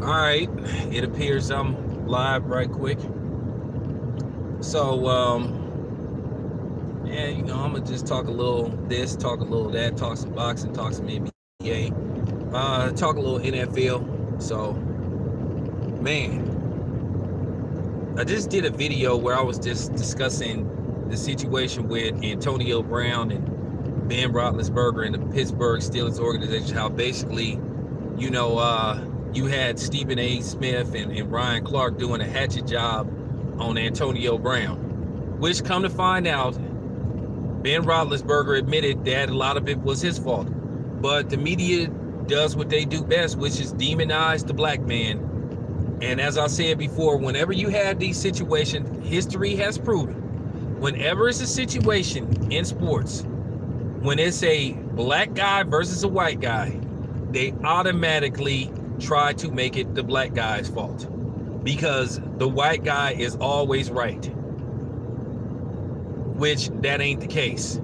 All right, it appears I'm live right quick. So, yeah, I'm gonna just talk a little this, talk a little that, talk some boxing, talk some NBA, talk a little NFL. So, man, I just did a video where I was just discussing the situation with Antonio Brown and Ben Roethlisberger and the Pittsburgh Steelers organization. How basically, you had Stephen A. Smith and Ryan Clark doing a hatchet job on Antonio Brown, which, come to find out, Ben Roethlisberger admitted that a lot of it was his fault. But the media does what they do best, which is demonize the black man. And as I said before, whenever you have these situations, history has proven, whenever it's a situation in sports, when it's a black guy versus a white guy, they automatically try to make it the black guy's fault because the white guy is always right, which that ain't the case.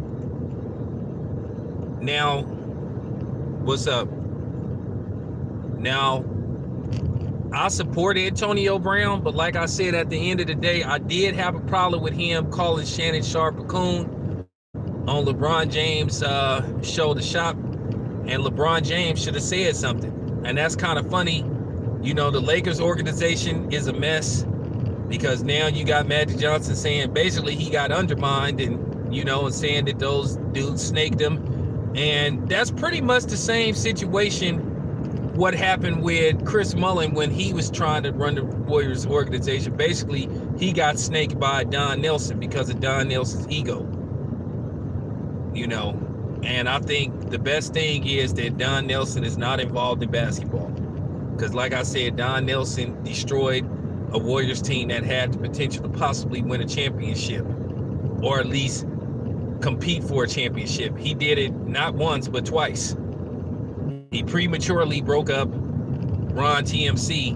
Now, what's up? Now, I support Antonio Brown, but like I said, at the end of the day, I did have a problem with him calling Shannon Sharpe a coon on LeBron James' show, The Shop, and LeBron James should have said something. And that's kind of funny. The Lakers organization is a mess because now you got Magic Johnson saying basically he got undermined and saying that those dudes snaked him. And that's pretty much the same situation what happened with Chris Mullin when he was trying to run the Warriors organization. Basically, he got snaked by Don Nelson because of Don Nelson's ego. And I think the best thing is that Don Nelson is not involved in basketball. Because like I said, Don Nelson destroyed a Warriors team that had the potential to possibly win a championship, or at least compete for a championship. He did it not once, but twice. He prematurely broke up Ron TMC,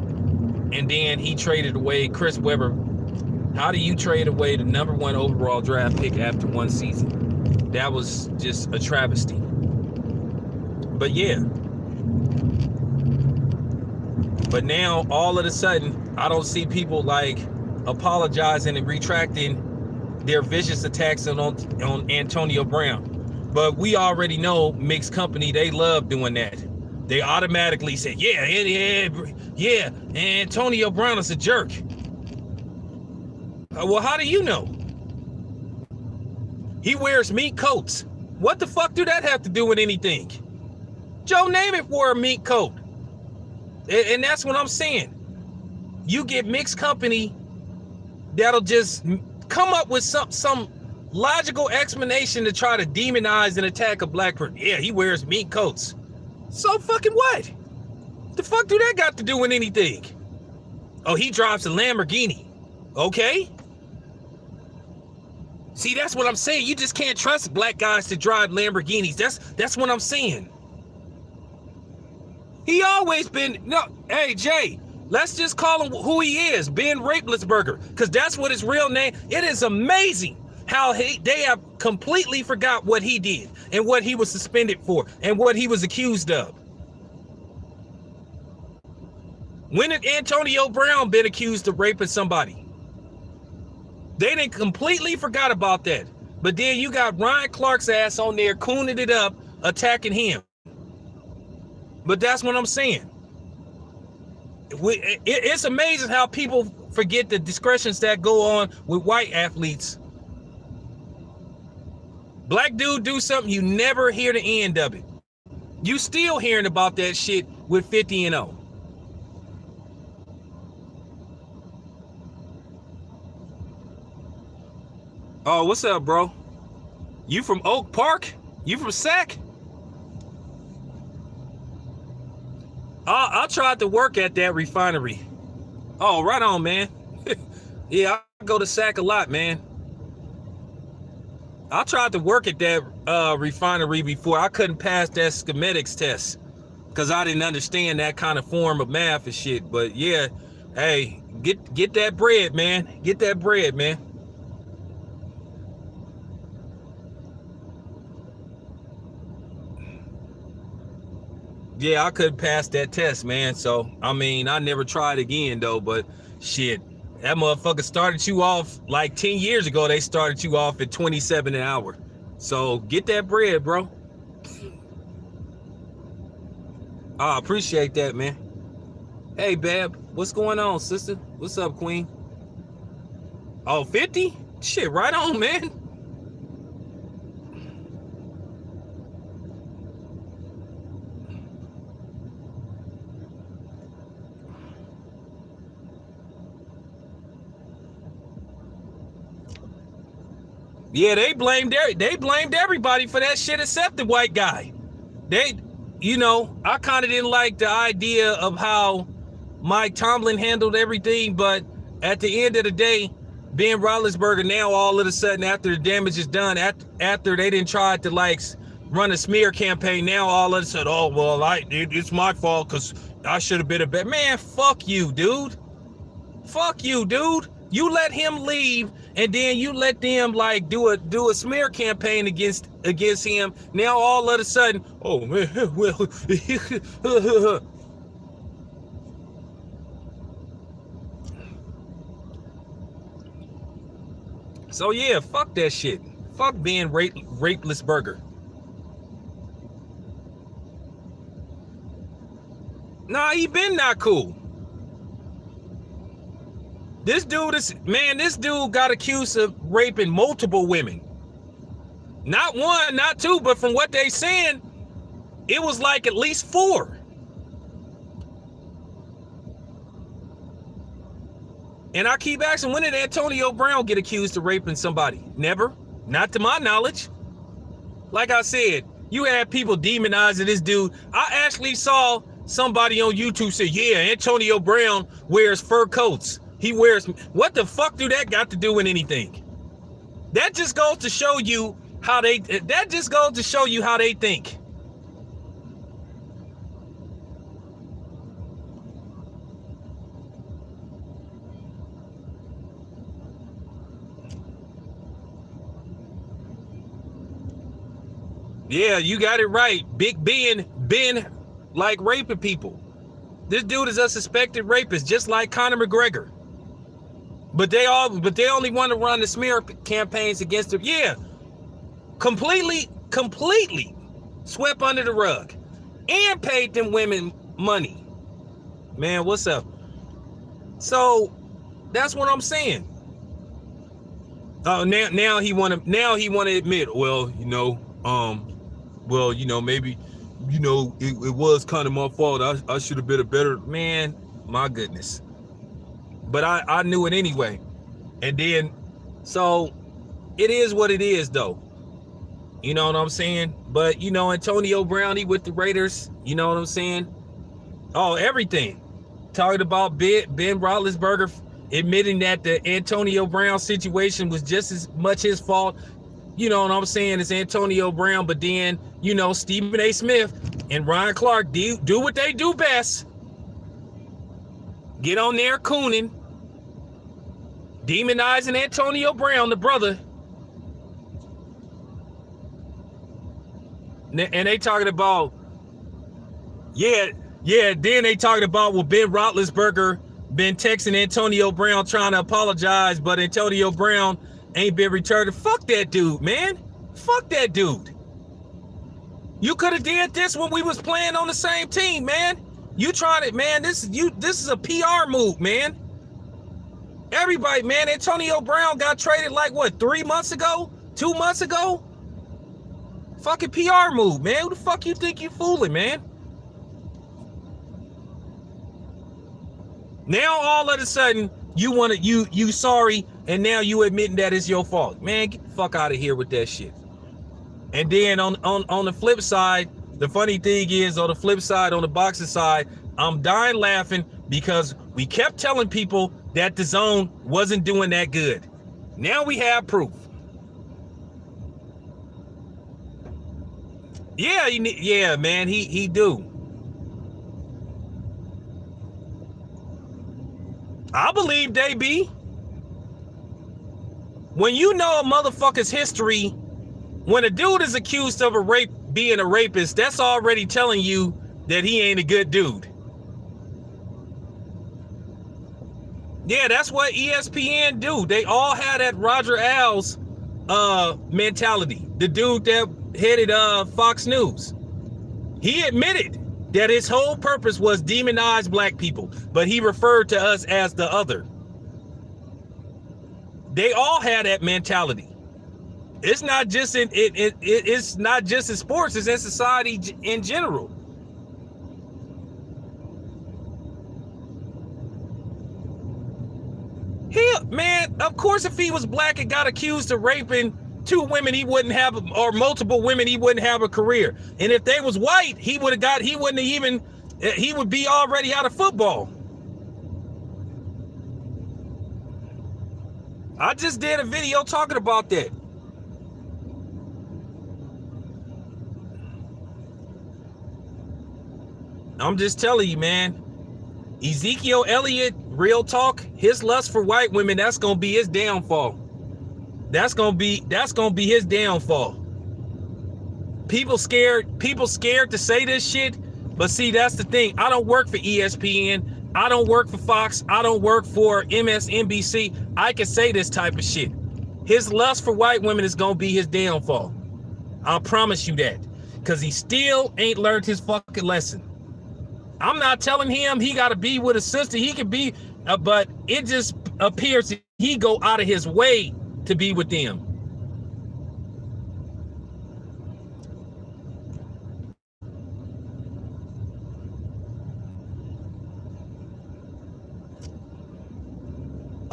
and then he traded away Chris Webber. How do you trade away the #1 overall draft pick after one season? That was just a travesty. But yeah. But now, all of a sudden, I don't see people like apologizing and retracting their vicious attacks on Antonio Brown. But we already know mixed company, they love doing that. They automatically say, yeah, Antonio Brown is a jerk. Well, how do you know? He wears mink coats. What the fuck do that have to do with anything? Joe Namath wore a mink coat. And that's what I'm saying. You get mixed company that'll just come up with some logical explanation to try to demonize and attack a black person. Yeah, he wears mink coats. So fucking what? The fuck do that got to do with anything? Oh, he drives a Lamborghini. Okay. See, that's what I'm saying. You just can't trust black guys to drive Lamborghinis. That's what I'm saying. He always been, no, hey, Jay, let's just call him who he is, Ben Roethlisberger, because that's what his real name. It is amazing how they have completely forgot what he did and what he was suspended for and what he was accused of. When did Antonio Brown been accused of raping somebody? They didn't completely forgot about that. But then you got Ryan Clark's ass on there cooning it up, attacking him. But that's what I'm saying. It's amazing how people forget the discretions that go on with white athletes. Black dude do something, you never hear the end of it. You still hearing about that shit with 50-0. Oh, what's up, bro? You from Oak Park? You from Sac? I tried to work at that refinery. Oh, right on, man. Yeah, I go to Sac a lot, man. I tried to work at that refinery before. I couldn't pass that schematics test because I didn't understand that kind of form of math and shit. But yeah, hey, get that bread, man. Get that bread, man. yeah, I couldn't pass that test, man. So I mean, I never tried again though. But shit, that motherfucker started you off like 10 years ago. They started you off at 27 an hour. So get that bread, bro. I appreciate that, man. Hey, Bab, what's going on, sister? What's up, Queen? Oh, 50? Shit, right on, man. Yeah, they blamed everybody for that shit except the white guy. They, you know, I kind of didn't like the idea of how Mike Tomlin handled everything, but at the end of the day, Ben Roethlisberger now all of a sudden after the damage is done, after they didn't try to like run a smear campaign, now all of a sudden, oh well, it's my fault because I should have been a better man. Fuck you, dude. Fuck you, dude. You let him leave, and then you let them like do a smear campaign against him. Now all of a sudden, oh man, well, so yeah, fuck that shit. Fuck being Rapelessberger. Nah, he been not cool. This dude got accused of raping multiple women. Not one, not two, but from what they saying, it was like at least 4. And I keep asking, when did Antonio Brown get accused of raping somebody? Never. Not to my knowledge. Like I said, you had people demonizing this dude. I actually saw somebody on YouTube say, yeah, Antonio Brown wears fur coats. He wears, what the fuck do that got to do with anything? That just goes to show you how they think. Yeah, you got it right. Big Ben like raping people. This dude is a suspected rapist, just like Conor McGregor. But they only want to run the smear campaigns against him. Yeah, completely swept under the rug and paid them women money. Man, what's up? So that's what I'm saying. Oh, now he want to admit, well, maybe, it was kind of my fault. I should have been a better man. My goodness. But I knew it anyway. And then, so it is what it is, though. You know what I'm saying? But, Antonio Brown, he with the Raiders. You know what I'm saying? Oh, everything. Talking about Ben Roethlisberger admitting that the Antonio Brown situation was just as much his fault. You know what I'm saying? It's Antonio Brown. But then, Stephen A. Smith and Ryan Clark do what they do best. Get on there cooning. Demonizing Antonio Brown, the brother. And they talking about, then they talking about, well, Ben Roethlisberger been texting Antonio Brown trying to apologize, but Antonio Brown ain't been returned. Fuck that dude, man. Fuck that dude. You could have did this when we was playing on the same team, man. You trying to, man, this is a PR move, man. Everybody, man, Antonio Brown got traded like, what, 3 months ago? 2 months ago? Fucking PR move, man. Who the fuck you think you fooling, man? Now, all of a sudden, you sorry, and now you admitting that it's your fault. Man, get the fuck out of here with that shit. And then on the flip side, the funny thing is, on the flip side, on the boxing side, I'm dying laughing because we kept telling people that the zone wasn't doing that good. Now we have proof. Yeah, man, he do. I believe they be. When you know a motherfucker's history, when a dude is accused of being a rapist, that's already telling you that he ain't a good dude. Yeah, that's what ESPN do. They all had that Roger Ailes mentality. The dude that headed Fox News. He admitted that his whole purpose was demonize black people, but he referred to us as the other. They all had that mentality. It's not just it's not just in sports, it's in society in general. Man, of course, if he was black and got accused of raping 2 women, he wouldn't have, or multiple women, he wouldn't have a career. And if they was white, he would be already out of football. I just did a video talking about that. I'm just telling you, man. Ezekiel Elliott, real talk, his lust for white women, that's gonna be his downfall. That's gonna be his downfall. People scared to say this shit, but see, that's the thing. I don't work for ESPN. I don't work for Fox. I don't work for MSNBC. I can say this type of shit. His lust for white women is gonna be his downfall. I'll promise you that, because he still ain't learned his fucking lesson. I'm not telling him he got to be with a sister. He can be, but it just appears he go out of his way to be with them.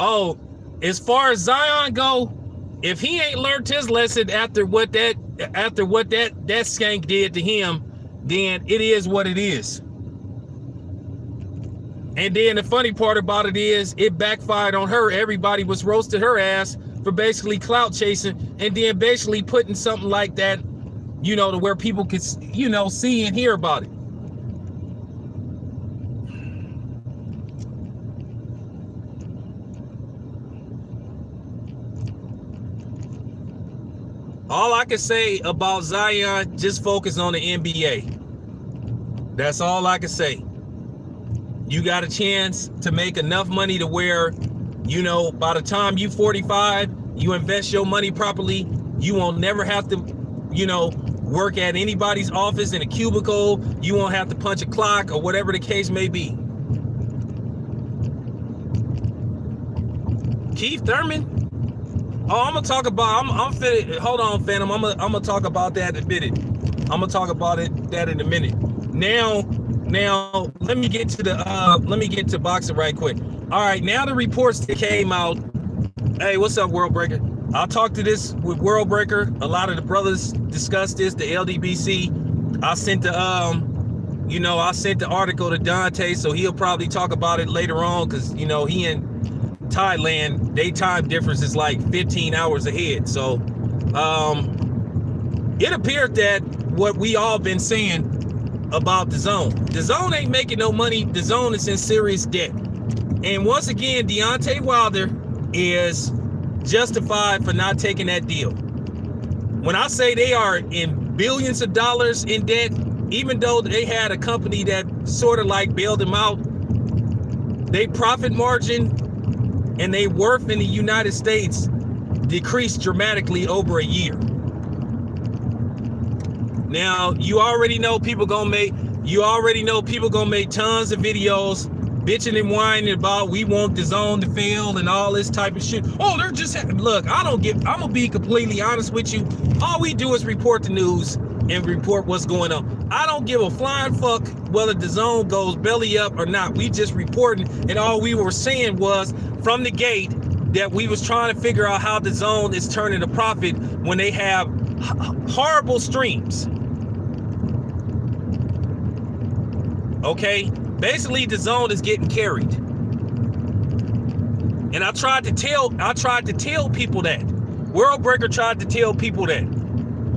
Oh, as far as Zion go, if he ain't learned his lesson after what that skank did to him, then it is what it is. And then the funny part about it is it backfired on her. Everybody was roasting her ass for basically clout chasing, and then basically putting something like that, to where people could, see and hear about it. All I can say about Zion, just focus on the NBA. That's all I can say. You got a chance to make enough money to where, by the time you 45, you invest your money properly, you won't never have to, work at anybody's office in a cubicle. You won't have to punch a clock or whatever the case may be. Keith Thurman? Oh, I'm gonna talk about. Hold on, Phantom. I'm gonna talk about that in a minute. Now, let me get to boxing right quick. All right, now the reports that came out. Hey, what's up, World Breaker? I'll talk to this with World Breaker. A lot of the brothers discussed this. The LDBC. I sent the article to Dante, so he'll probably talk about it later on, because he in Thailand, they time difference is like 15 hours ahead. So it appeared that what we all been saying about DAZN ain't making no money. DAZN is in serious debt. And once again, Deontay Wilder is justified for not taking that deal. When I say they are in billions of dollars in debt, even though they had a company that sort of like bailed them out, they profit margin and they worth in the United States decreased dramatically over a year. Now, you already know people gonna make tons of videos bitching and whining about we want DAZN to fail and all this type of shit. Oh, they're just, look, I'm gonna be completely honest with you. All we do is report the news and report what's going on. I don't give a flying fuck whether DAZN goes belly up or not. We just reporting, and all we were saying was from the gate that we was trying to figure out how DAZN is turning a profit when they have horrible streams. Okay, basically DAZN is getting carried, and I tried to tell people that. World Breaker tried to tell people that.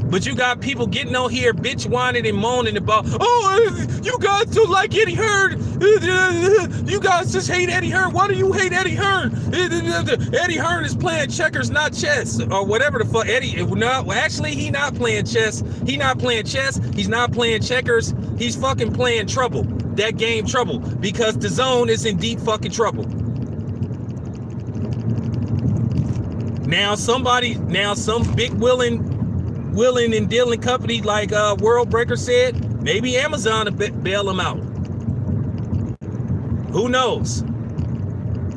But you got people getting on here bitch whining and moaning about, oh, you guys don't like Eddie Hearn. You guys just hate Eddie Hearn. Why do you hate Eddie Hearn? Eddie Hearn is playing checkers, not chess, or whatever the fuck. Actually, he not playing chess. He not playing chess. He's not playing checkers. He's fucking playing Trouble. That game Trouble, because DAZN is in deep fucking trouble. Now some big willing and dealing company like World Breaker said, maybe Amazon will bail them out. Who knows?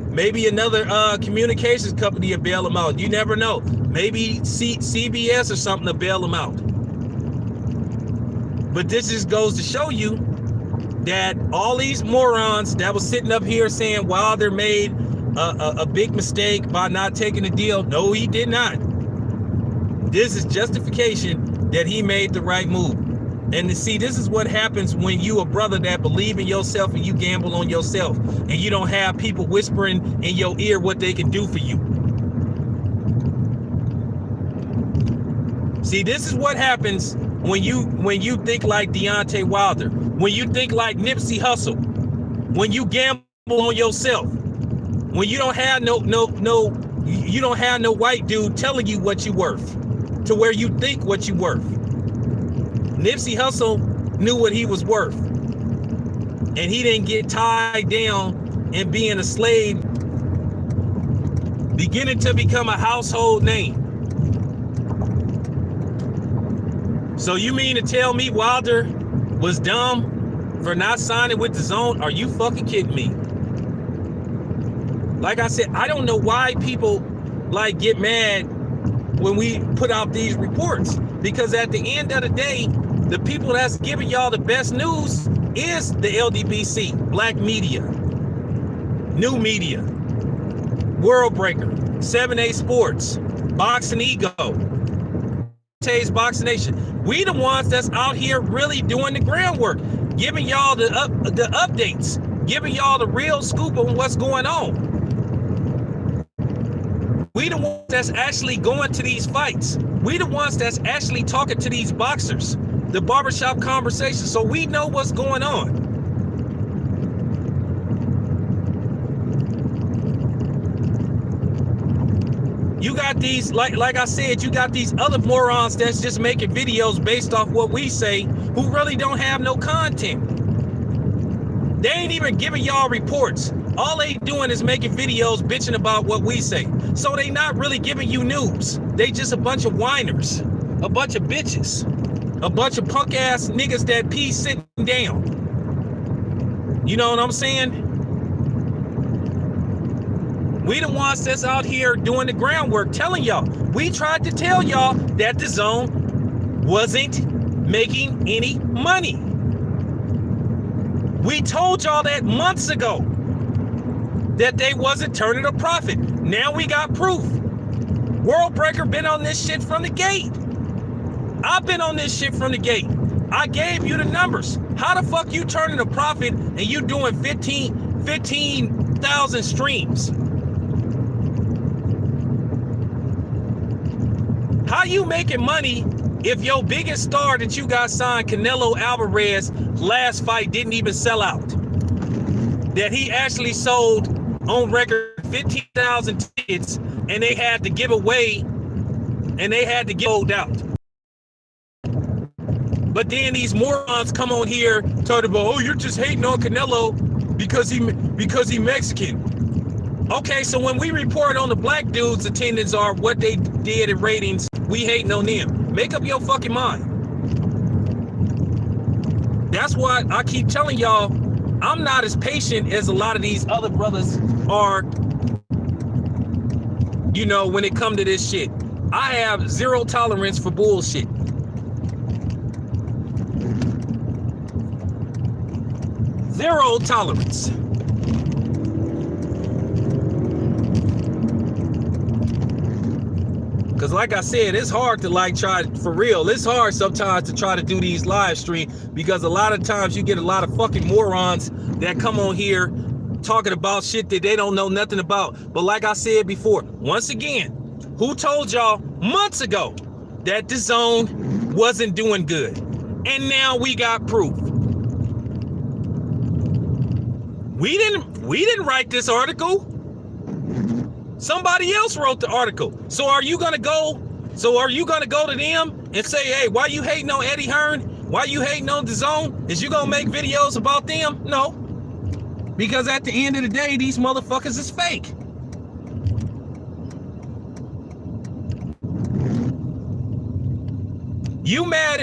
Maybe another communications company will bail them out. You never know. Maybe CBS or something to bail them out. But this just goes to show you that all these morons that was sitting up here saying Wilder made a big mistake by not taking the deal. No, he did not. This is justification that he made the right move. And to see, this is what happens when you a brother that believe in yourself and you gamble on yourself and you don't have people whispering in your ear what they can do for you. See, this is what happens when you think like Deontay Wilder, when you think like Nipsey Hussle, when you gamble on yourself, when you don't have no white dude telling you what you worth to where you think what you worth. Nipsey Hussle knew what he was worth, and he didn't get tied down and being a slave, beginning to become a household name. So you mean to tell me Wilder was dumb for not signing with DAZN? Are you fucking kidding me? Like I said, I don't know why people like get mad when we put out these reports, because at the end of the day, the people that's giving y'all the best news is the LDBC, Black Media, New Media, World Breaker, 7A Sports, Boxing Ego, Tay's Boxing Nation. We the ones that's out here really doing the groundwork, giving y'all the updates, giving y'all the real scoop on what's going on. We the ones that's actually going to these fights. We the ones that's actually talking to these boxers, the barbershop conversation, so we know what's going on. You got these, like I said, you got these other morons that's just making videos based off what we say, who really don't have no content. They ain't even giving y'all reports. All they doing is making videos bitching about what we say. So they not really giving you news. They just a bunch of whiners, a bunch of bitches, a bunch of punk ass niggas that pee sitting down. You know what I'm saying? We the ones that's out here doing the groundwork, telling y'all. We tried to tell y'all that DAZN wasn't making any money. We told y'all that months ago, that they wasn't turning a profit. Now we got proof. World Breaker been on this shit from the gate. I've been on this shit from the gate. I gave you the numbers. How the fuck you turning a profit and you doing 15,000 streams? How you making money if your biggest star that you got signed, Canelo Alvarez, last fight didn't even sell out? That he actually sold on record 15,000 tickets, and they had to give away, and they had to get sold out. But then these morons come on here talking about, oh, you're just hating on Canelo because he Mexican. Okay, so when we report on the black dudes' attendance or what they did in ratings, we hating on them. Make up your fucking mind. That's why I keep telling y'all, I'm not as patient as a lot of these other brothers are, you know, when it come to this shit. I have zero tolerance for bullshit. Zero tolerance. Because like I said, it's hard to try, for real, it's hard sometimes to try to do these live streams, because a lot of times you get a lot of fucking morons that come on here talking about shit that they don't know nothing about. But like I said before, once again, who told y'all months ago that DAZN wasn't doing good. And now we got proof. We didn't write this article. Somebody else wrote the article. So are you gonna go to them and say, hey, why you hating on Eddie Hearn? Why you hating on DAZN? Is you gonna make videos about them? No. Because at the end of the day, these motherfuckers is fake.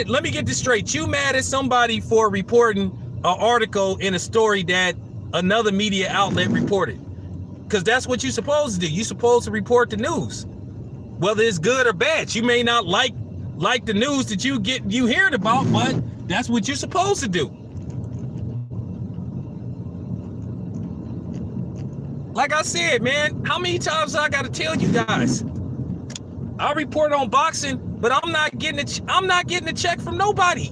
Let me get this straight. You mad at somebody for reporting an article in a story that another media outlet reported. Because that's what you're supposed to do. You're supposed to report the news, whether it's good or bad. You may not like the news that you hearing about, but that's what you're supposed to do. Like I said, man, how many times I gotta tell you guys? I report on boxing, but I'm not getting a check from nobody.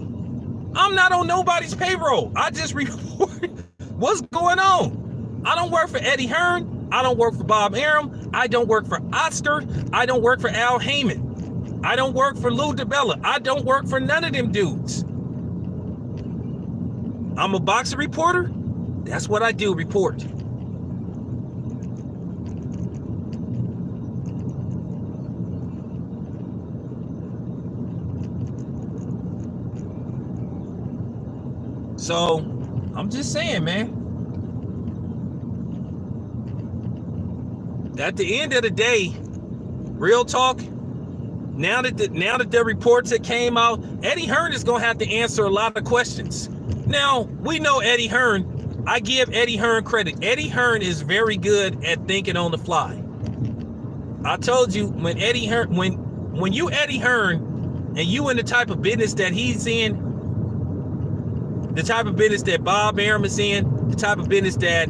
I'm not on nobody's payroll. I just report what's going on. I don't work for Eddie Hearn. I don't work for Bob Arum. I don't work for Oscar. I don't work for Al Heyman. I don't work for Lou DiBella. I don't work for none of them dudes. I'm a boxing reporter. That's what I do, report. So, I'm just saying, man. At the end of the day, real talk, now that the reports that came out, Eddie Hearn is going to have to answer a lot of questions. Now, we know Eddie Hearn. I give Eddie Hearn credit. Eddie Hearn is very good at thinking on the fly. I told you, when you Eddie Hearn and you in the type of business that he's in, the type of business that Bob Arum is in, the type of business that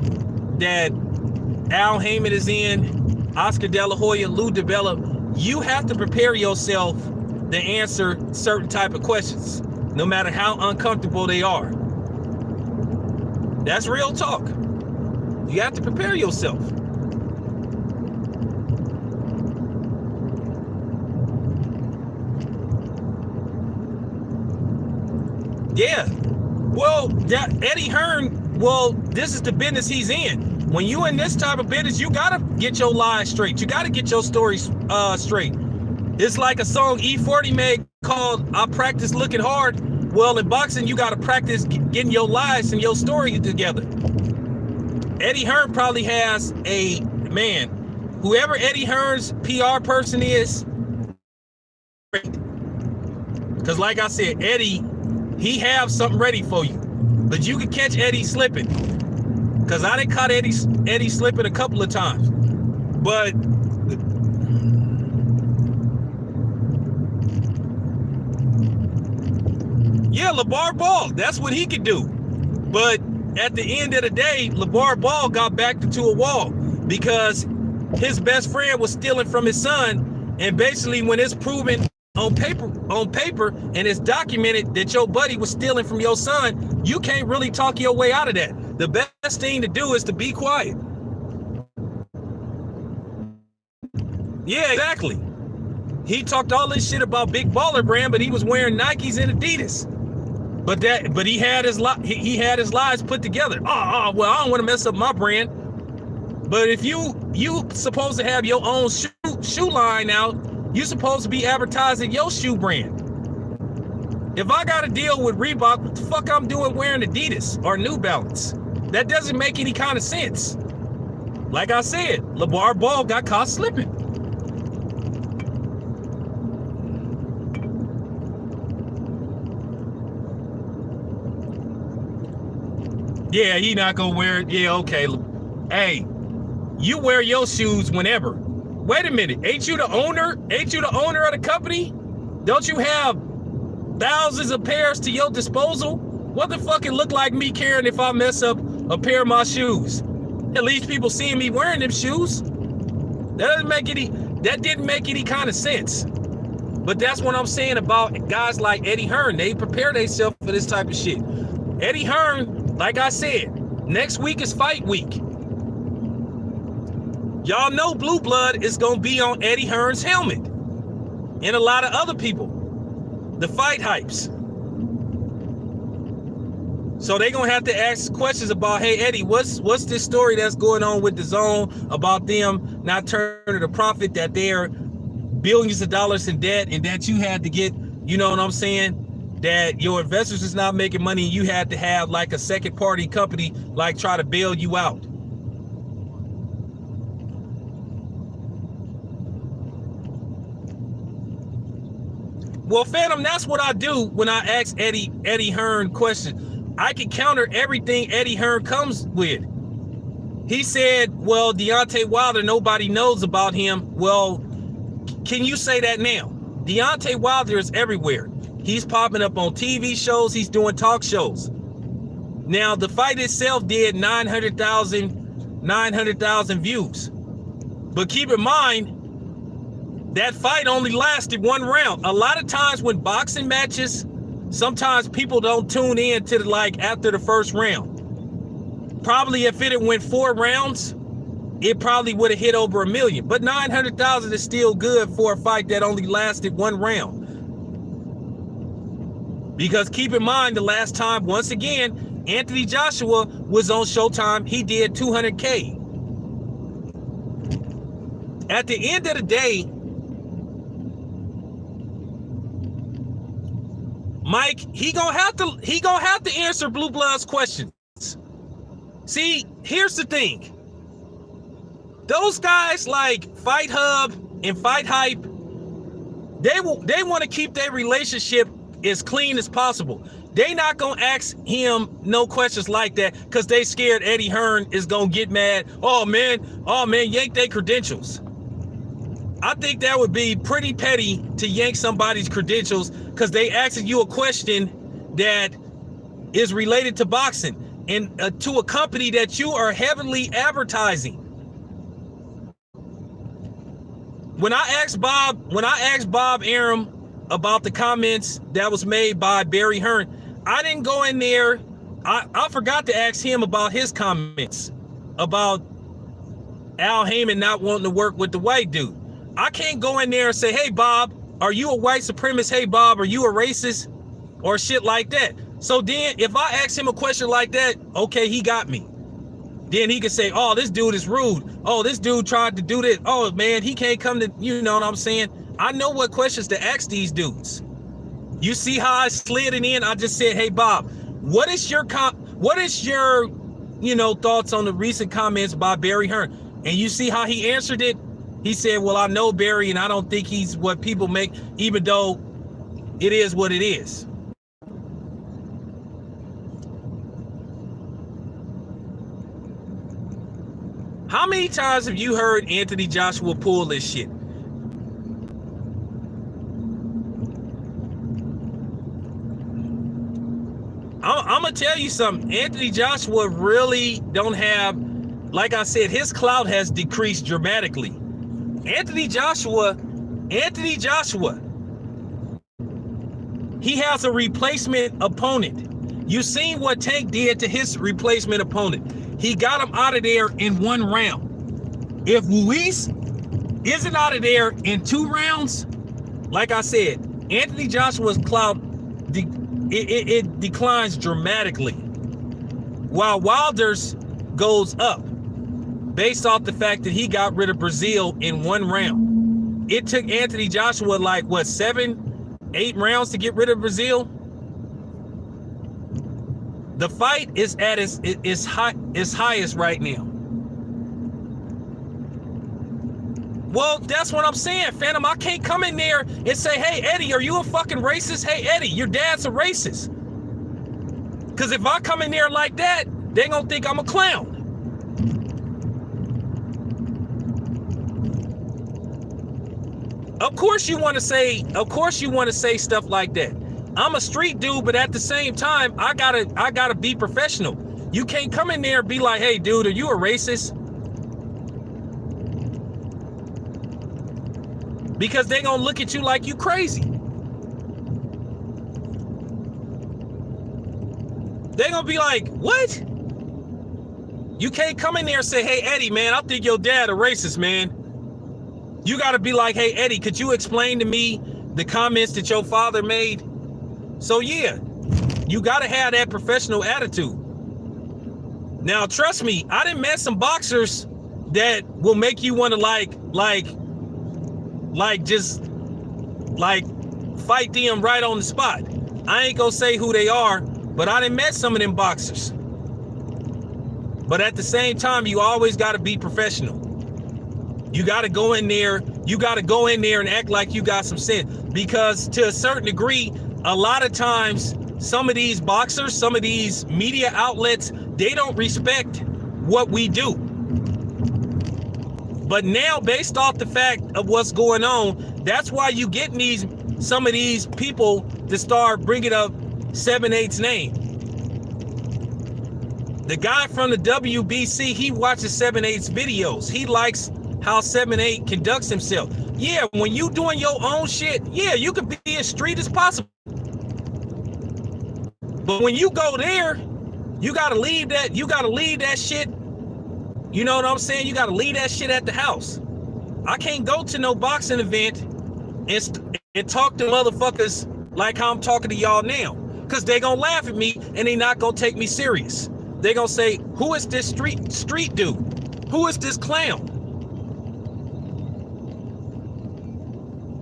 Al Heyman is in, Oscar De La Hoya, Lou DiBella, you have to prepare yourself to answer certain type of questions, no matter how uncomfortable they are. That's real talk. You have to prepare yourself. Yeah. Well, Eddie Hearn, this is the business he's in. When you in this type of business, you gotta get your lies straight. You gotta get your stories straight. It's like a song E40 made called "I Practice Looking Hard." Well, in boxing, you gotta practice getting your lies and your story together. Eddie Hearn probably has whoever Eddie Hearn's PR person is, because like I said, Eddie, he have something ready for you, but you can catch Eddie slipping. Because I done caught Eddie slipping a couple of times. But yeah, LeVar Ball, that's what he could do. But at the end of the day, LeVar Ball got backed into a wall because his best friend was stealing from his son. And basically, when it's proven on paper, and it's documented that your buddy was stealing from your son, you can't really talk your way out of that. The best thing to do is to be quiet. Yeah, exactly. He talked all this shit about Big Baller Brand, but he was wearing Nikes and Adidas. But he had his lies put together. Well, I don't want to mess up my brand. But if you supposed to have your own shoe line out, you supposed to be advertising your shoe brand. If I got to deal with Reebok, what the fuck I'm doing wearing Adidas or New Balance? That doesn't make any kind of sense. Like I said, LeVar Ball got caught slipping. Yeah, he not gonna wear it. Yeah, okay. Hey, you wear your shoes whenever. Wait a minute, ain't you the owner? Ain't you the owner of the company? Don't you have thousands of pairs to your disposal? What the fuck it look like me caring if I mess up a pair of my shoes? At least people seeing me wearing them shoes. That didn't make any kind of sense. But that's what I'm saying about guys like Eddie Hearn. They prepare themselves for this type of shit. Eddie Hearn, like I said, next week is fight week. Y'all know Blue Blood is going to be on Eddie Hearn's helmet. And a lot of other people. the fight hypes. So they're gonna have to ask questions about, hey Eddie, what's this story that's going on with the zone about them not turning a profit, that they're billions of dollars in debt, and that you had to get, you know what I'm saying, that your investors is not making money and you had to have like a second party company like try to bail you out. Well, Phantom, that's what I do when I ask Eddie Hearn questions. I can counter everything Eddie Hearn comes with. He said, well, Deontay Wilder, nobody knows about him. Well, can you say that now? Deontay Wilder is everywhere. He's popping up on TV shows. He's doing talk shows. Now, the fight itself did 900,000 views. But keep in mind, that fight only lasted one round. A lot of times when boxing matches, sometimes people don't tune in to after the first round. Probably if it had went 4 rounds, it probably would have hit over 1 million. But 900,000 is still good for a fight that only lasted 1 round. Because keep in mind, the last time, once again, Anthony Joshua was on Showtime, he did 200K. At the end of the day, Mike, he gonna have to answer Blue Bloods questions. See, here's the thing. Those guys like Fight Hub and Fight Hype, they want to keep their relationship as clean as possible. They not gonna ask him no questions like that because they scared Eddie Hearn is gonna get mad. Oh man, yank their credentials. I think that would be pretty petty to yank somebody's credentials because they asking you a question that is related to boxing and to a company that you are heavily advertising. When I asked Bob Arum about the comments that was made by Barry Hearn, I didn't go in there. I forgot to ask him about his comments about Al Heyman not wanting to work with the white dude. I can't go in there and say, hey, Bob, are you a white supremacist? Hey, Bob, are you a racist? Or shit like that. So then if I ask him a question like that, okay, he got me. Then he could say, oh, this dude is rude. Oh, this dude tried to do this. Oh, man, he can't come to, you know what I'm saying? I know what questions to ask these dudes. You see how I slid it in? I just said, hey, Bob, what is your thoughts on the recent comments by Barry Hearn? And you see how he answered it? He said, well, I know Barry, and I don't think he's what people make, even though it is what it is. How many times have you heard Anthony Joshua pull this shit? I'm going to tell you something. Anthony Joshua really don't have, like I said, his clout has decreased dramatically. Anthony Joshua, he has a replacement opponent. You seen what Tank did to his replacement opponent. He got him out of there in 1 round. If Luis isn't out of there in 2 rounds, like I said, Anthony Joshua's clout, it declines dramatically, while Wilder's goes up. Based off the fact that he got rid of Brazil in 1 round. It took Anthony Joshua 7-8 rounds to get rid of Brazil. The fight is at its highest right now. Well, that's what I'm saying, Phantom. I can't come in there and say, hey, Eddie, are you a fucking racist? Hey, Eddie, your dad's a racist. Because if I come in there like that, they're going to think I'm a clown. Of course you want to say stuff like that. I'm a street dude, but at the same time, I gotta be professional. You can't come in there and be like, hey dude, are you a racist? Because they gonna look at you like you crazy. They gonna be like, what? You can't come in there and say, hey Eddie, man, I think your dad a racist, man. You got to be like, hey, Eddie, could you explain to me the comments that your father made? So yeah, you gotta have that professional attitude. Now trust me, I done met some boxers that will make you want to just fight them right on the spot. I ain't gonna say who they are, but I done met some of them boxers. But at the same time, you always gotta be professional. You gotta go in there and act like you got some sense. Because to a certain degree, a lot of times, some of these boxers, some of these media outlets, they don't respect what we do. But now, based off the fact of what's going on, that's why you get some of these people to start bringing up 7-8's name. The guy from the WBC, he watches 7-8's videos. He likes how 7-8 conducts himself. Yeah, when you doing your own shit, yeah, you can be as street as possible. But when you go there, you gotta leave that shit. You know what I'm saying? You gotta leave that shit at the house. I can't go to no boxing event and talk to motherfuckers like how I'm talking to y'all now. Cause they gonna laugh at me and they not gonna take me serious. They gonna say, who is this street dude? Who is this clown?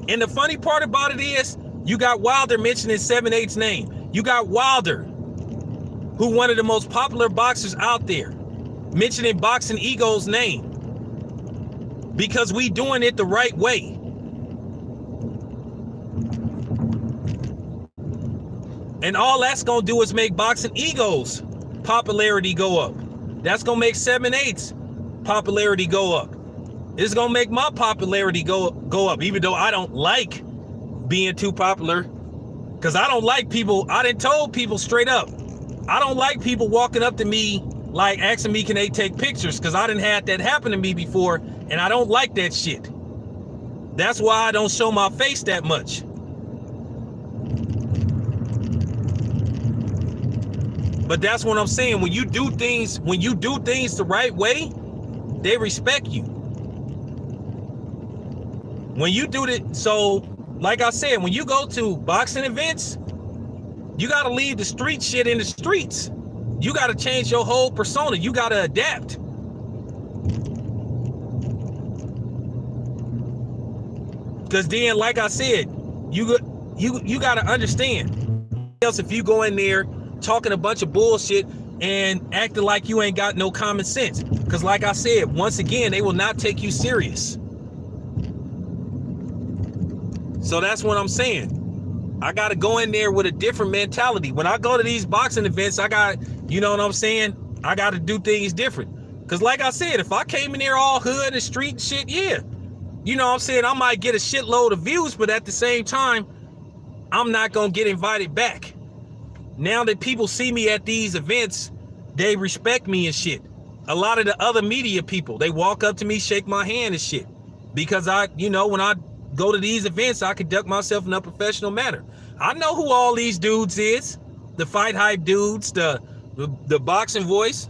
And the funny part about it is, you got Wilder mentioning 7-8's name. You got Wilder, who one of the most popular boxers out there, mentioning Boxing Ego's name. Because we doing it the right way. And all that's gonna do is make Boxing Ego's popularity go up. That's gonna make 7-8's popularity go up. It's gonna make my popularity go up, even though I don't like being too popular. Because I don't like people, I done told people straight up, I don't like people walking up to me like asking me, can they take pictures? Because I done had that happen to me before, and I don't like that shit. That's why I don't show my face that much. But that's what I'm saying. When you do things the right way, they respect you. When you do it, so like I said, when you go to boxing events, you gotta leave the street shit in the streets. You gotta change your whole persona. You gotta adapt. Cause then, like I said, you gotta understand. Else, if you go in there talking a bunch of bullshit and acting like you ain't got no common sense. Cause like I said, once again, they will not take you serious. So that's what I'm saying. I got to go in there with a different mentality. When I go to these boxing events, you know what I'm saying? I got to do things different. Because like I said, if I came in there all hood and street and shit, yeah. You know what I'm saying? I might get a shitload of views, but at the same time, I'm not going to get invited back. Now that people see me at these events, they respect me and shit. A lot of the other media people, they walk up to me, shake my hand and shit. Because when I go to these events, I conduct myself in a professional manner. I know who all these dudes is. The Fight Hype dudes, the Boxing Voice.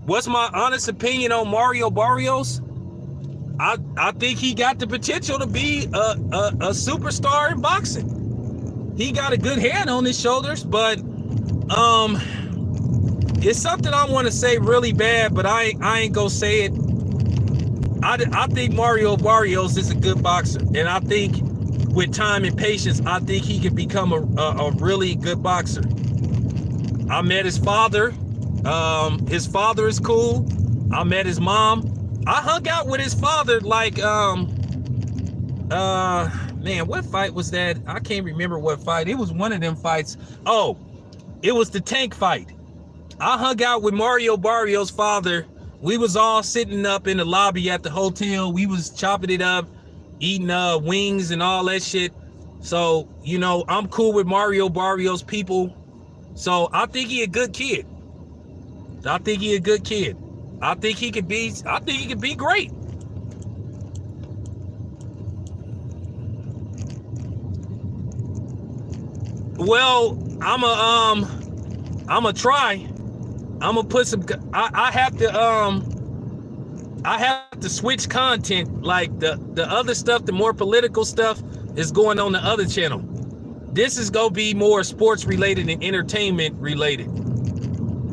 What's my honest opinion on Mario Barrios? I think he got the potential to be a superstar in boxing. He got a good hand on his shoulders, but it's something I want to say really bad, but I ain't gonna say it. I think Mario Barrios is a good boxer, and I think with time and patience, I think he can become a really good boxer. I met his father. His father is cool. I met his mom. I hung out with his father like man, what fight was that? I can't remember what fight. It was one of them fights. Oh, it was the tank fight. I hung out with Mario Barrios' father. We was all sitting up in the lobby at the hotel. We was chopping it up, eating wings and all that shit. So, I'm cool with Mario Barrios' people. So I think he a good kid. I think he could be great. Well, I'ma try. I'm gonna put some. I have to switch content. Like the other stuff, the more political stuff, is going on the other channel. This is gonna be more sports related and entertainment related.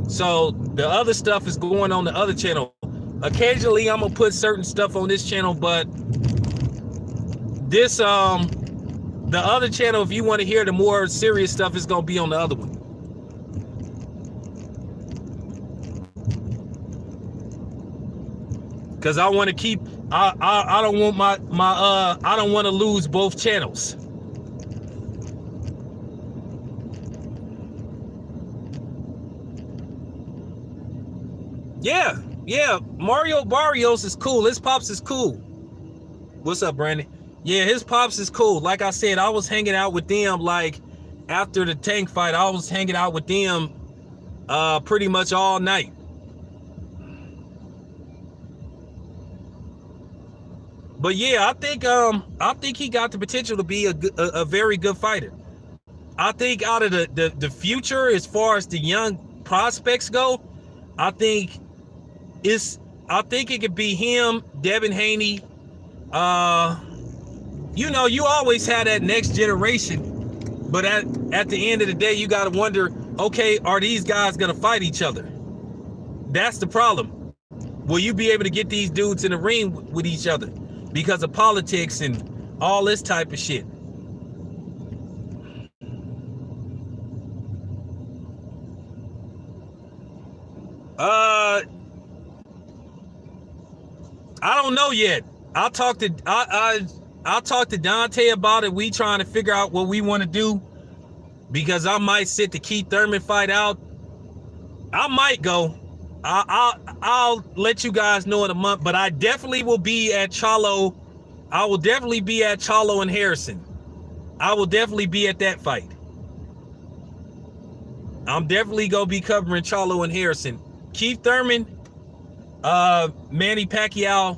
So the other stuff is going on the other channel. Occasionally I'm gonna put certain stuff on this channel, but this the other channel, if you want to hear the more serious stuff, is gonna be on the other one. Cause I want to keep I don't want my I don't want to lose both channels. Yeah, Mario Barrios is cool. His pops is cool. What's up, Brandon? Yeah, his pops is cool. Like I said, I was hanging out with them, like after the tank fight. I was hanging out with them pretty much all night. But yeah, I think he got the potential to be a very good fighter. I think out of the future, as far as the young prospects go, I think it could be him, Devin Haney. You know, you always have that next generation, but at the end of the day, you got to wonder, okay, are these guys gonna fight each other? That's the problem. Will you be able to get these dudes in the ring with each other because of politics and all this type of shit? I don't know yet. I'll talk to Dante about it. We trying to figure out what we want to do, because I might sit the Keith Thurman fight out. I might go. I'll let you guys know in a month, but I definitely will be at Charlo. I will definitely be at Charlo and Harrison. I will definitely be at that fight. I'm definitely gonna be covering Charlo and Harrison. Keith Thurman, Manny Pacquiao,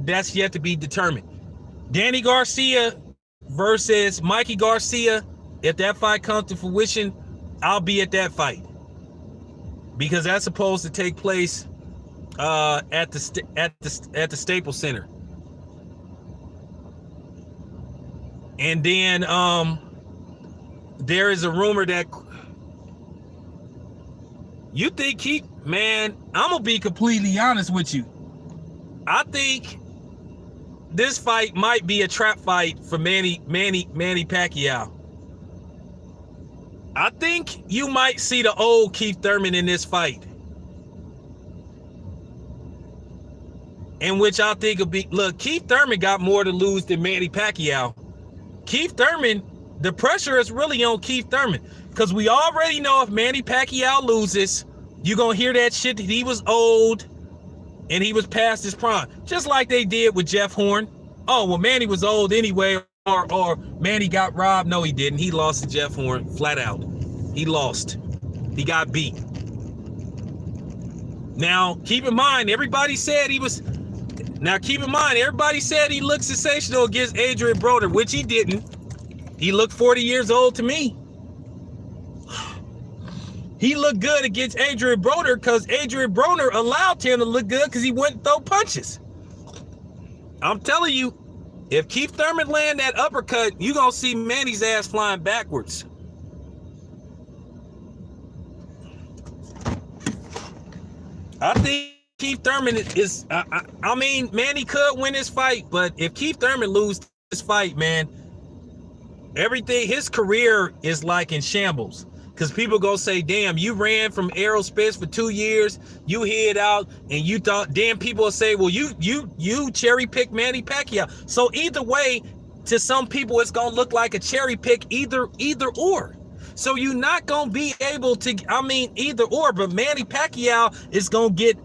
that's yet to be determined. Danny Garcia versus Mikey Garcia, if that fight comes to fruition, I'll be at that fight, because that's supposed to take place at the Staples Center. And then there is a rumor that you think man, I'm gonna be completely honest with you. I think this fight might be a trap fight for Manny Pacquiao. I think you might see the old Keith Thurman in this fight, in which I think will be, look, Keith Thurman got more to lose than Manny Pacquiao. Keith Thurman, the pressure is really on Keith Thurman, because we already know if Manny Pacquiao loses, you're gonna hear that shit that he was old and he was past his prime, just like they did with Jeff Horn. Oh, well, Manny was old anyway, or Manny got robbed. No, he didn't. He lost to Jeff Horn flat out. He lost. He got beat. Now, keep in mind, everybody said he was. Now, keep in mind, everybody said he looked sensational against Adrian Broner, which he didn't. He looked 40 years old to me. He looked good against Adrian Broner because Adrian Broner allowed him to look good because he wouldn't throw punches. I'm telling you, if Keith Thurman land that uppercut, you're going to see Manny's ass flying backwards. I think Keith Thurman is, I mean, Manny could win this fight, but if Keith Thurman loses this fight, man, everything, his career is like in shambles. Because people go say, damn, you ran from aerospace for 2 years, you hid out, and you thought, damn, people will say, well, you cherry picked Manny Pacquiao. So either way, to some people, it's gonna look like a cherry pick, either or. So you're not gonna be able to, I mean, either or, but Manny Pacquiao is gonna get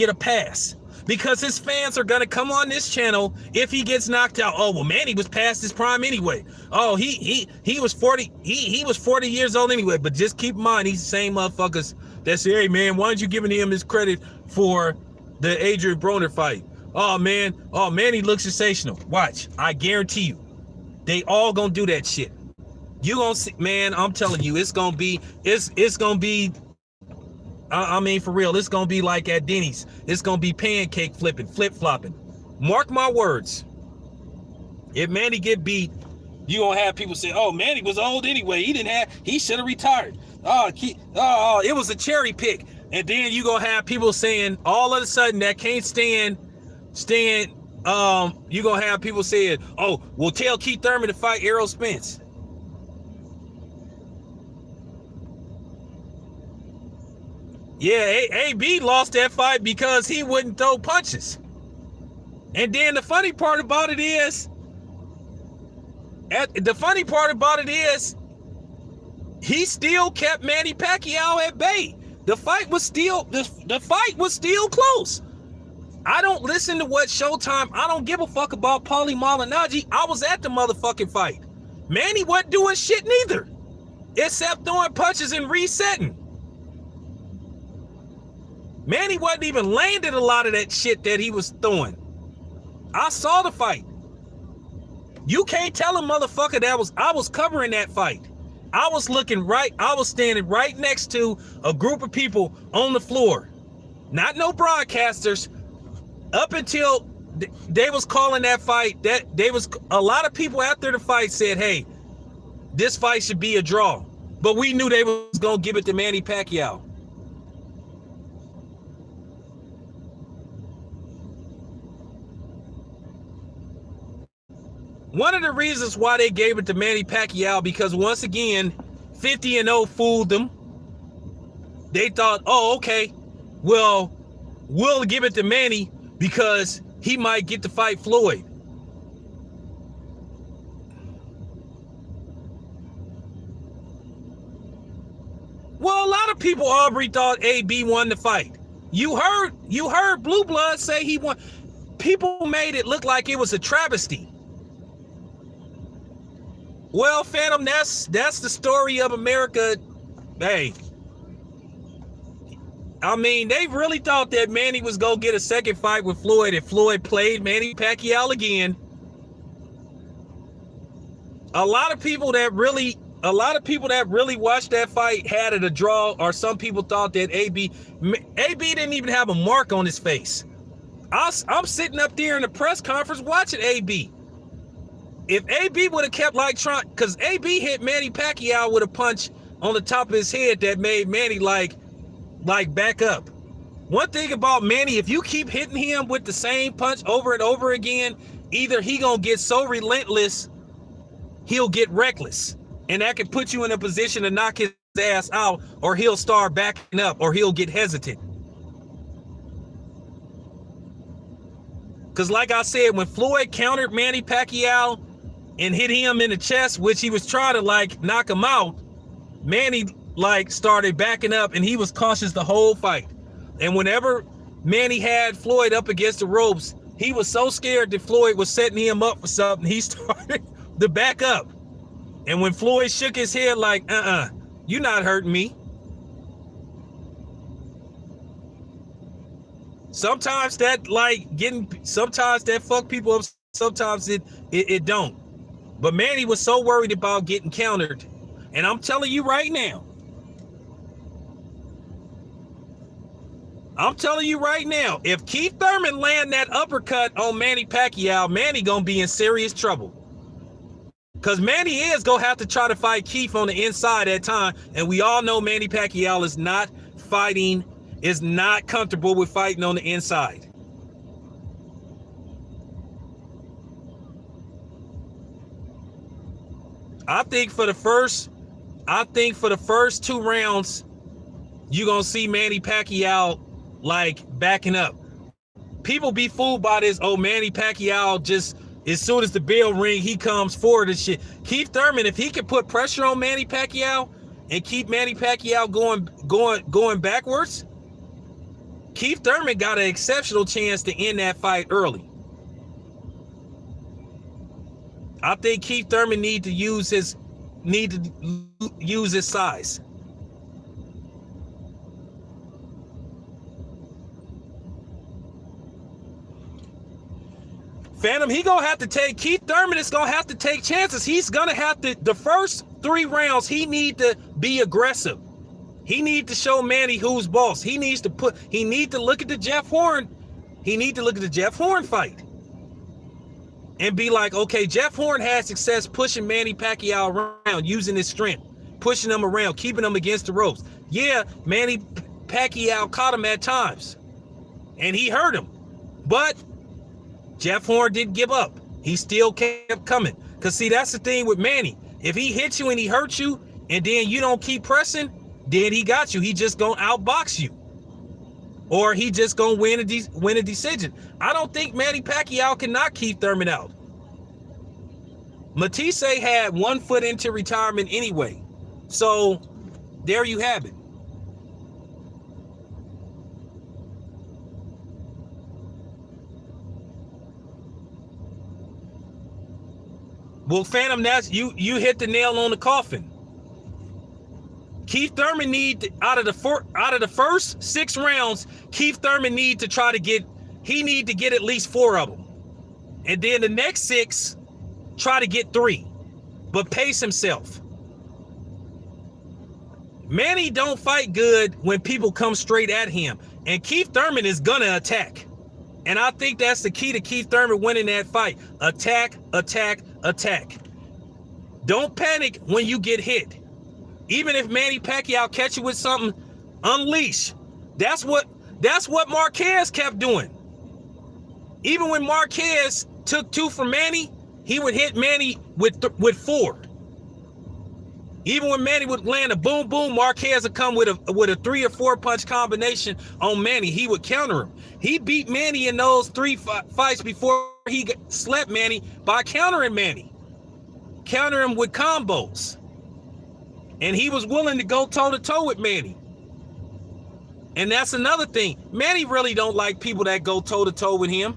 a pass, because his fans are gonna come on this channel if he gets knocked out. Oh, well, Manny was past his prime anyway. Oh, he was 40. He was 40 years old anyway. But just keep in mind, these same motherfuckers that say, hey man, why aren't you giving him his credit for the Adrian Broner fight? Oh man, Manny looks sensational. Watch, I guarantee you, they all gonna do that shit. You gonna see, man, I'm telling you, it's gonna be. I mean, for real, it's gonna be like at Denny's. It's gonna be pancake flipping, flip flopping. Mark my words. If Manny get beat, You gonna have people say, "Oh, Manny was old anyway. He should have retired. It was a cherry pick." And then you gonna have people saying all of a sudden that can't stand. You gonna have people saying, "Oh, well, tell Keith Thurman to fight Errol Spence." Yeah, AB lost that fight because he wouldn't throw punches. And then the funny part about it is, he still kept Manny Pacquiao at bay. The fight was still close. I don't listen to what Showtime. I don't give a fuck about Paulie Malignaggi. I was at the motherfucking fight. Manny wasn't doing shit neither, except throwing punches and resetting. Manny wasn't even landing a lot of that shit that he was throwing. I saw the fight. You can't tell a motherfucker I was covering that fight. I was standing right next to a group of people on the floor. Not no broadcasters. Up until they was calling that fight, a lot of people after the fight said, "Hey, this fight should be a draw." But we knew they was gonna give it to Manny Pacquiao. One of the reasons why they gave it to Manny Pacquiao, because once again, 50-0 fooled them. They thought, "Oh, okay, well, we'll give it to Manny because he might get to fight Floyd." Well, a lot of people, Aubrey, thought AB won the fight. You heard Blue Blood say he won. People made it look like it was a travesty. Well, Phantom, that's the story of America. Hey, I mean, they really thought that Manny was gonna get a second fight with Floyd, and Floyd played Manny Pacquiao again. A lot of people that really watched that fight had it a draw, or some people thought that AB didn't even have a mark on his face. I'm sitting up there in the press conference watching AB. If AB would have kept because AB hit Manny Pacquiao with a punch on the top of his head that made Manny like back up. One thing about Manny, if you keep hitting him with the same punch over and over again, either he gonna get so relentless, he'll get reckless, and that can put you in a position to knock his ass out, or he'll start backing up, or he'll get hesitant. Because like I said, when Floyd countered Manny Pacquiao and hit him in the chest, which he was trying to knock him out, Manny started backing up, and he was cautious the whole fight. And whenever Manny had Floyd up against the ropes, he was so scared that Floyd was setting him up for something, he started to back up. And when Floyd shook his head like, you're not hurting me. Sometimes that fuck people up, sometimes it don't. But Manny was so worried about getting countered. And I'm telling you right now, if Keith Thurman land that uppercut on Manny Pacquiao, Manny gonna be in serious trouble. Because Manny is gonna have to try to fight Keith on the inside at time. And we all know Manny Pacquiao is not comfortable with fighting on the inside. I think for the first 2 rounds, you're going to see Manny Pacquiao backing up. People be fooled by this, Manny Pacquiao just, as soon as the bell ring, he comes forward and shit. Keith Thurman, if he can put pressure on Manny Pacquiao and keep Manny Pacquiao going backwards, Keith Thurman got an exceptional chance to end that fight early. I think Keith Thurman need to use his size. Phantom, Keith Thurman is gonna have to take chances. He's gonna have to, the first 3 rounds, he need to be aggressive. He need to show Manny who's boss. He need to look at the Jeff Horn. He need to look at the Jeff Horn fight. and be like, okay, Jeff Horn had success pushing Manny Pacquiao around, using his strength, pushing him around, keeping him against the ropes. Yeah, Manny Pacquiao caught him at times, and he hurt him. But Jeff Horn didn't give up. He still kept coming. Because, see, that's the thing with Manny. If he hits you and he hurts you, and then you don't keep pressing, then he got you. He just going to outbox you. Or he just going to win a decision. I don't think Manny Pacquiao can knock Keith Thurman out. Matisse had 1 foot into retirement anyway. So, there you have it. Well, Phantom, that's you hit the nail on the coffin. Keith Thurman out of the first 6 rounds, Keith Thurman need to get at least 4 of them. And then the next 6, try to get 3. But pace himself. Manny don't fight good when people come straight at him. And Keith Thurman is gonna attack. And I think that's the key to Keith Thurman winning that fight. Attack, attack, attack. Don't panic when you get hit. Even if Manny Pacquiao catch you with something, unleash. That's what Marquez kept doing. Even when Marquez took 2 from Manny, he would hit Manny with 4. Even when Manny would land a boom boom, Marquez would come with a 3 or 4 punch combination on Manny. He would counter him. He beat Manny in those 3 fights before he slept Manny by countering Manny. Counter him with combos. And he was willing to go toe-to-toe with Manny. And that's another thing. Manny really don't like people that go toe-to-toe with him.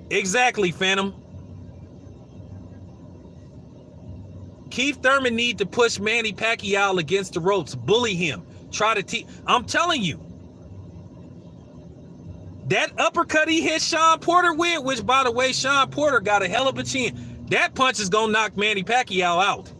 Exactly, Phantom. Keith Thurman need to push Manny Pacquiao against the ropes. Bully him. Try to I'm telling you. That uppercut he hit Sean Porter with, which, by the way, Sean Porter got a hell of a chin. That punch is going to knock Manny Pacquiao out.